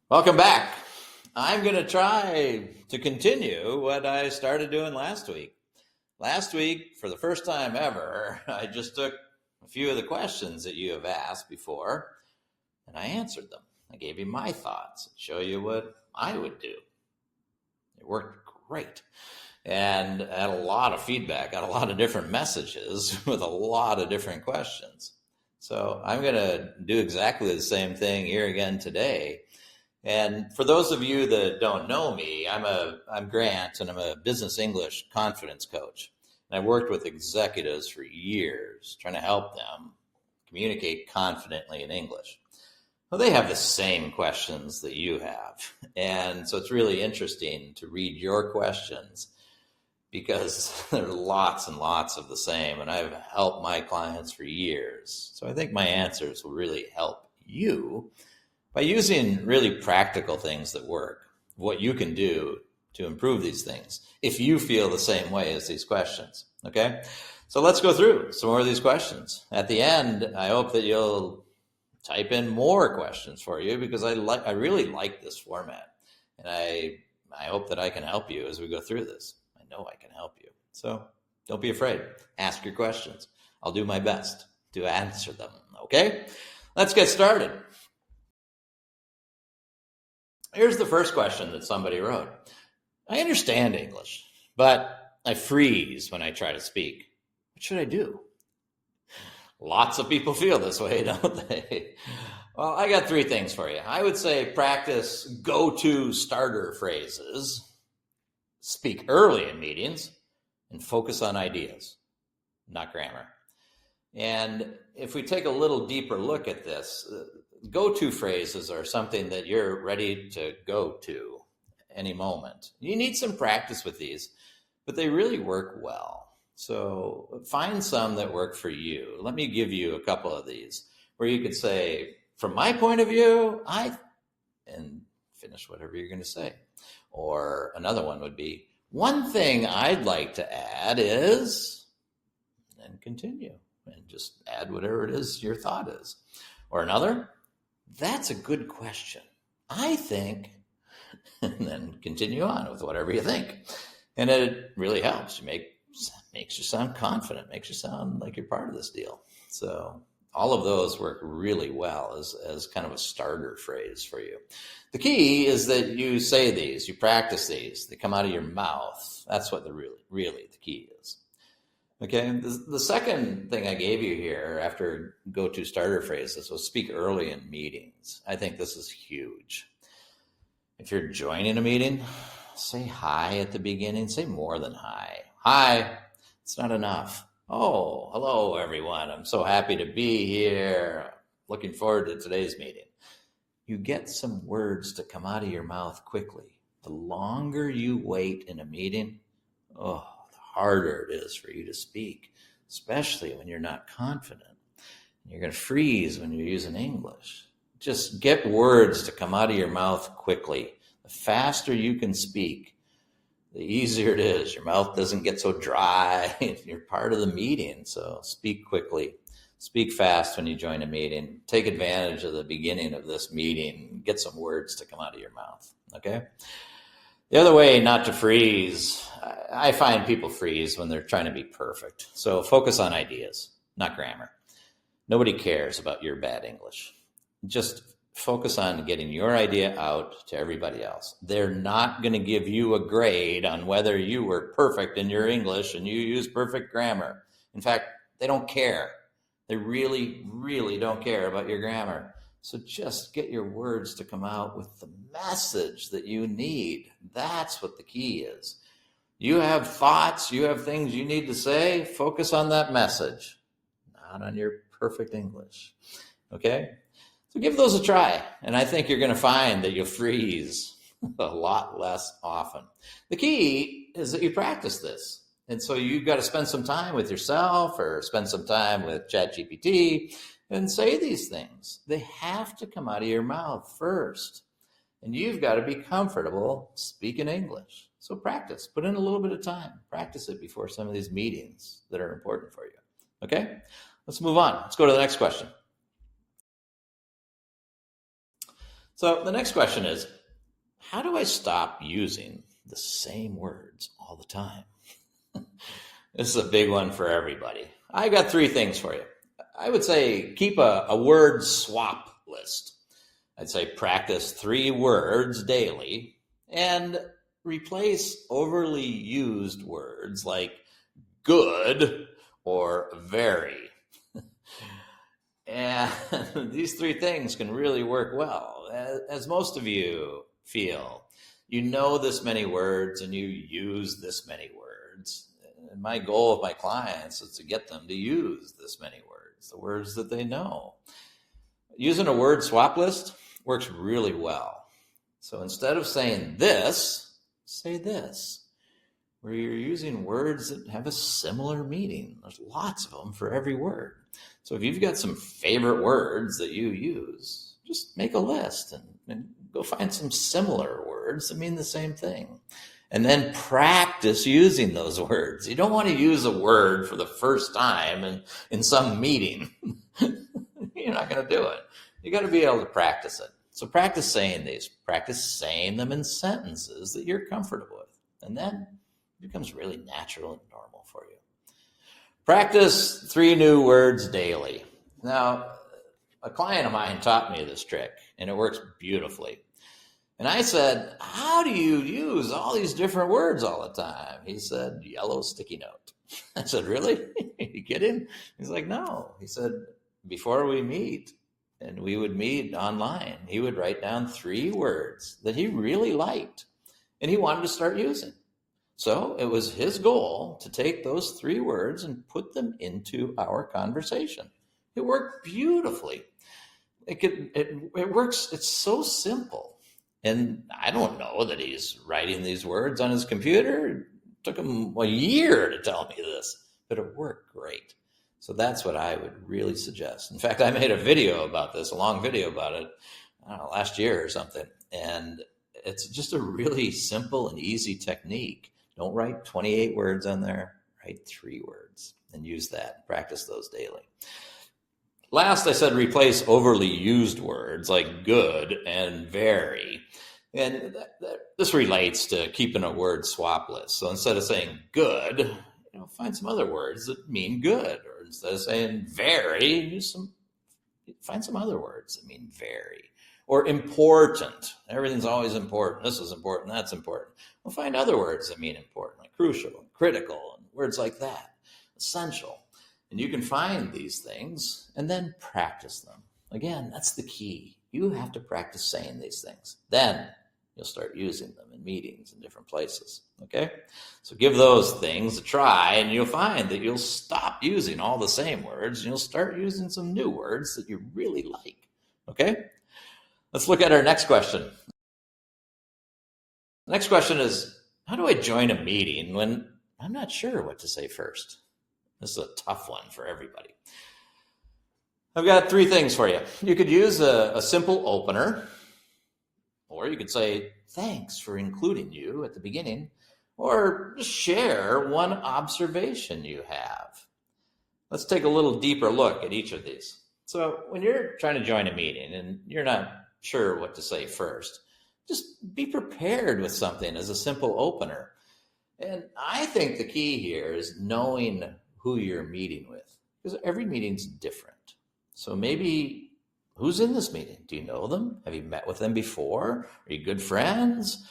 Welcome back. I'm going to try to continue what I started doing last week. Last week, for the first time ever, I just took a few of the questions that you have asked before and I answered them. I gave you my thoughts, show you what I would do. It worked great. And I had a lot of feedback, got a lot of different messages with a lot of different questions. So I'm going to do exactly the same thing here again today. And for those of you that don't know me, I'm Grant, and I'm a business English confidence coach. And I've worked with executives for years trying to help them communicate confidently in English. Well, they have the same questions that you have. And so it's really interesting to read your questions because there are lots and lots of the same. And I've helped my clients for years. So I think my answers will really help you by using really practical things that work, what you can do to improve these things, if you feel the same way as these questions, okay? So let's go through some more of these questions. At the end, I hope that you'll type in more questions for you because I really like this format. And I hope that I can help you as we go through this. I know I can help you. So don't be afraid. Ask your questions. I'll do my best to answer them, okay? Let's get started. Here's the first question that somebody wrote. I understand English, but I freeze when I try to speak. What should I do? Lots of people feel this way, don't they? Well, I got three things for you. I would say practice go-to starter phrases, speak early in meetings, and focus on ideas, not grammar. And if we take a little deeper look at this, go-to phrases are something that you're ready to go to any moment. You need some practice with these, but they really work well. So find some that work for you. Let me give you a couple of these where you could say, from my point of view, and finish whatever you're going to say. Or another one would be, one thing I'd like to add is, and continue, and just add whatever it is your thought is. Or another, that's a good question. I think, and then continue on with whatever you think. And it really helps. Makes you sound confident, makes you sound like you're part of this deal. So all of those work really well as kind of a starter phrase for you. The key is that you say these, you practice these, they come out of your mouth. That's what really the key is. Okay, the second thing I gave you here after go-to starter phrases was speak early in meetings. I think this is huge. If you're joining a meeting, say hi at the beginning. Say more than hi. Hi, it's not enough. Oh, hello, everyone. I'm so happy to be here. Looking forward to today's meeting. You get some words to come out of your mouth quickly. The longer you wait in a meeting, harder it is for you to speak, especially when you're not confident. You're going to freeze when you're using English. Just get words to come out of your mouth quickly. The faster you can speak, the easier it is. Your mouth doesn't get so dry. You're part of the meeting, so speak quickly. Speak fast when you join a meeting. Take advantage of the beginning of this meeting. Get some words to come out of your mouth, okay? The other way not to freeze, I find people freeze when they're trying to be perfect. So focus on ideas, not grammar. Nobody cares about your bad English. Just focus on getting your idea out to everybody else. They're not going to give you a grade on whether you were perfect in your English and you use perfect grammar. In fact, they don't care. They really, really don't care about your grammar. So just get your words to come out with the message that you need. That's what the key is. You have thoughts, you have things you need to say, focus on that message, not on your perfect English. Okay? So give those a try. And I think you're going to find that you'll freeze a lot less often. The key is that you practice this. And so you've got to spend some time with yourself or spend some time with ChatGPT and say these things. They have to come out of your mouth first. And you've got to be comfortable speaking English. So practice. Put in a little bit of time. Practice it before some of these meetings that are important for you. Okay? Let's move on. Let's go to the next question. So the next question is, how do I stop using the same words all the time? This is a big one for everybody. I got 3 things for you. I would say keep a word swap list. I'd say practice 3 words daily and replace overly used words like good or very. And these 3 things can really work well. As most of you feel, you know this many words and you use this many words. And my goal of my clients is to get them to use this many words, the words that they know. Using a word swap list works really well. So instead of saying this, say this, where you're using words that have a similar meaning. There's lots of them for every word. So if you've got some favorite words that you use, just make a list and go find some similar words that mean the same thing. And then practice using those words. You don't want to use a word for the first time in some meeting. You're not going to do it. You got to be able to practice it. So practice saying these. Practice saying them in sentences that you're comfortable with. And then it becomes really natural and normal for you. Practice 3 new words daily. Now, a client of mine taught me this trick, and it works beautifully. And I said, how do you use all these different words all the time? He said, yellow sticky note. I said, really? Are you kidding? He's like, no. He said, before we meet, and we would meet online, he would write down 3 words that he really liked and he wanted to start using. So it was his goal to take those 3 words and put them into our conversation. It worked beautifully. It works. It's so simple. And I don't know that he's writing these words on his computer. It took him a year to tell me this, but it worked great. So that's what I would really suggest. In fact, I made a video about this, a long video about it, I don't know, last year or something. And it's just a really simple and easy technique. Don't write 28 words on there. Write 3 words and use that. Practice those daily. Last, I said replace overly used words like good and very. And this relates to keeping a word swap list. So instead of saying good, find some other words that mean good. Or instead of saying very, find some other words that mean very. Or important. Everything's always important. This is important. That's important. Well, find other words that mean important, like crucial and critical and words like that. Essential. And you can find these things and then practice them. Again, that's the key. You have to practice saying these things. Then you'll start using them in meetings in different places. Okay? So give those things a try and you'll find that you'll stop using all the same words and you'll start using some new words that you really like. Okay? Let's look at our next question. The next question is, how do I join a meeting when I'm not sure what to say first? This is a tough one for everybody. I've got 3 things for you. You could use a simple opener, or you could say, thanks for including you at the beginning, or just share one observation you have. Let's take a little deeper look at each of these. So when you're trying to join a meeting and you're not sure what to say first, just be prepared with something as a simple opener. And I think the key here is knowing who you're meeting with, because every meeting's different. So maybe, who's in this meeting? Do you know them? Have you met with them before? Are you good friends?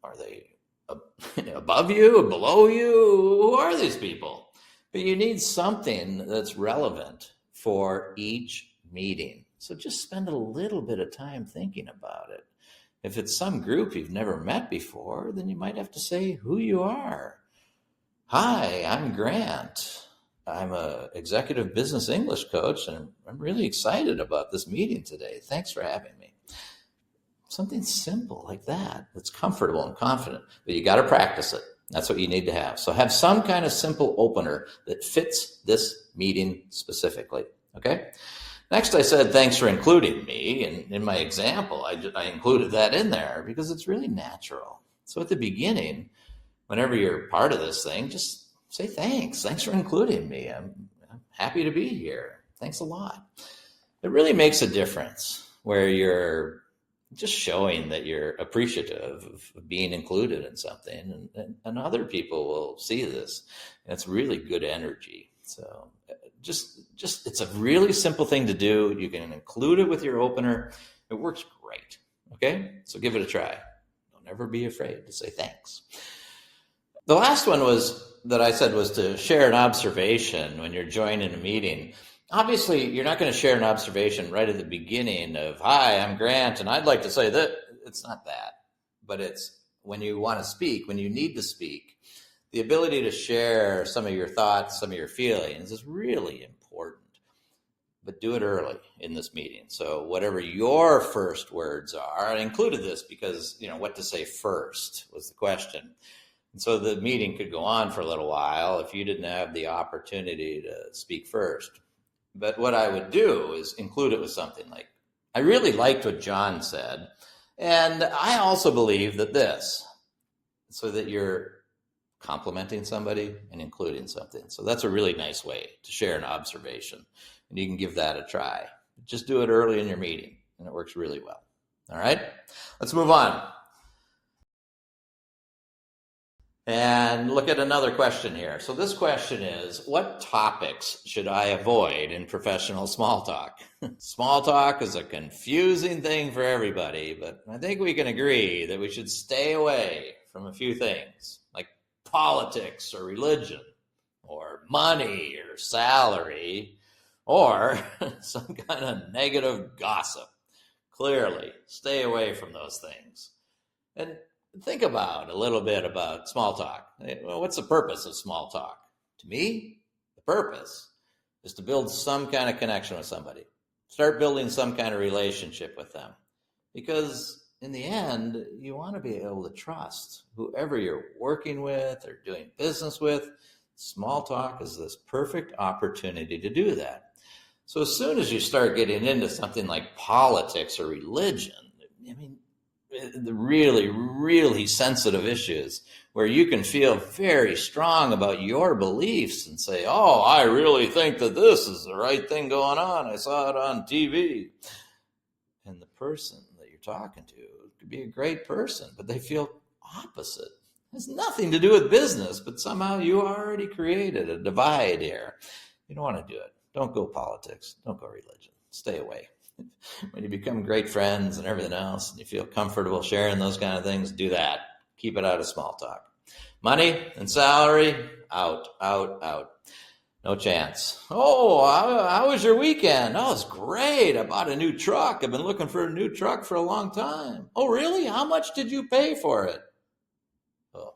Are they above you, below you? Who are these people? But you need something that's relevant for each meeting. So just spend a little bit of time thinking about it. If it's some group you've never met before, then you might have to say who you are. Hi, I'm Grant. I'm an executive business English coach, and I'm really excited about this meeting today. Thanks for having me. Something simple like that, that's comfortable and confident, but you got to practice it. That's what you need to have. So have some kind of simple opener that fits this meeting specifically, okay? Next, I said, thanks for including me. And in my example, I included that in there because it's really natural. So at the beginning, whenever you're part of this thing, just say thanks. Thanks for including me. I'm happy to be here. Thanks a lot. It really makes a difference where you're just showing that you're appreciative of being included in something, and other people will see this. And it's really good energy. So just it's a really simple thing to do. You can include it with your opener. It works great. Okay, so give it a try. Don't ever be afraid to say thanks. The last one was that I said was to share an observation when you're joining a meeting. Obviously, you're not going to share an observation right at the beginning of, hi, I'm Grant, and I'd like to say that. It's not that. But it's when you want to speak, when you need to speak, the ability to share some of your thoughts, some of your feelings is really important. But do it early in this meeting. So whatever your first words are, I included this because, what to say first was the question. And so the meeting could go on for a little while if you didn't have the opportunity to speak first. But what I would do is include it with something like, I really liked what John said, and I also believe that this, so that you're complimenting somebody and including something. So that's a really nice way to share an observation, and you can give that a try. Just do it early in your meeting, and it works really well. All right, let's move on. And look at another question here. So this question is, what topics should I avoid in professional small talk? Small talk is a confusing thing for everybody, but I think we can agree that we should stay away from a few things like politics or religion or money or salary or some kind of negative gossip. Clearly, stay away from those things. And think about a little bit about small talk. Well, what's the purpose of small talk? To me, the purpose is to build some kind of connection with somebody. Start building some kind of relationship with them. Because in the end, you want to be able to trust whoever you're working with or doing business with. Small talk is this perfect opportunity to do that. So as soon as you start getting into something like politics or religion, the really, really sensitive issues where you can feel very strong about your beliefs and say, oh, I really think that this is the right thing going on. I saw it on TV. And the person that you're talking to could be a great person, but they feel opposite. It has nothing to do with business, but somehow you already created a divide here. You don't want to do it. Don't go politics. Don't go religion. Stay away. When you become great friends and everything else, and you feel comfortable sharing those kind of things, do that. Keep it out of small talk. Money and salary, out. No chance. Oh, how was your weekend? Oh, it's great. I bought a new truck. I've been looking for a new truck for a long time. Oh, really? How much did you pay for it? Oh,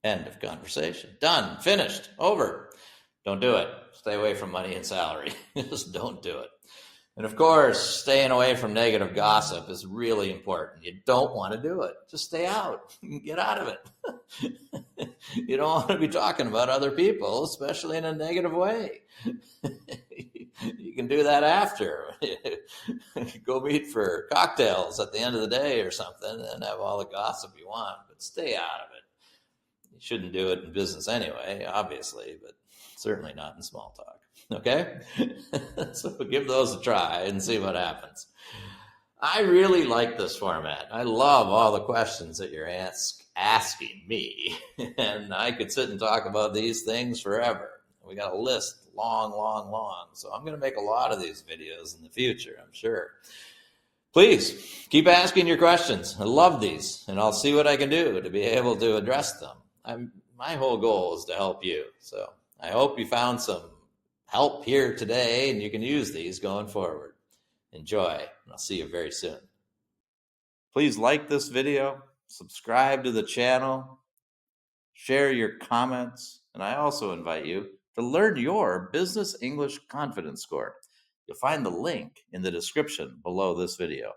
end of conversation. Done. Finished. Over. Don't do it. Stay away from money and salary. Just don't do it. And of course, staying away from negative gossip is really important. You don't want to do it. Just stay out. Get out of it. You don't want to be talking about other people, especially in a negative way. You can do that after. Go meet for cocktails at the end of the day or something and have all the gossip you want, but stay out of it. You shouldn't do it in business anyway, obviously, but certainly not in small talk. Okay? So give those a try and see what happens. I really like this format. I love all the questions that you're asking me. And I could sit and talk about these things forever. We got a list long. So I'm going to make a lot of these videos in the future, I'm sure. Please keep asking your questions. I love these, and I'll see what I can do to be able to address them. My whole goal is to help you. So I hope you found some help here today, and you can use these going forward. Enjoy, and I'll see you very soon. Please like this video, subscribe to the channel, share your comments, and I also invite you to learn your Business English Confidence Score. You'll find the link in the description below this video.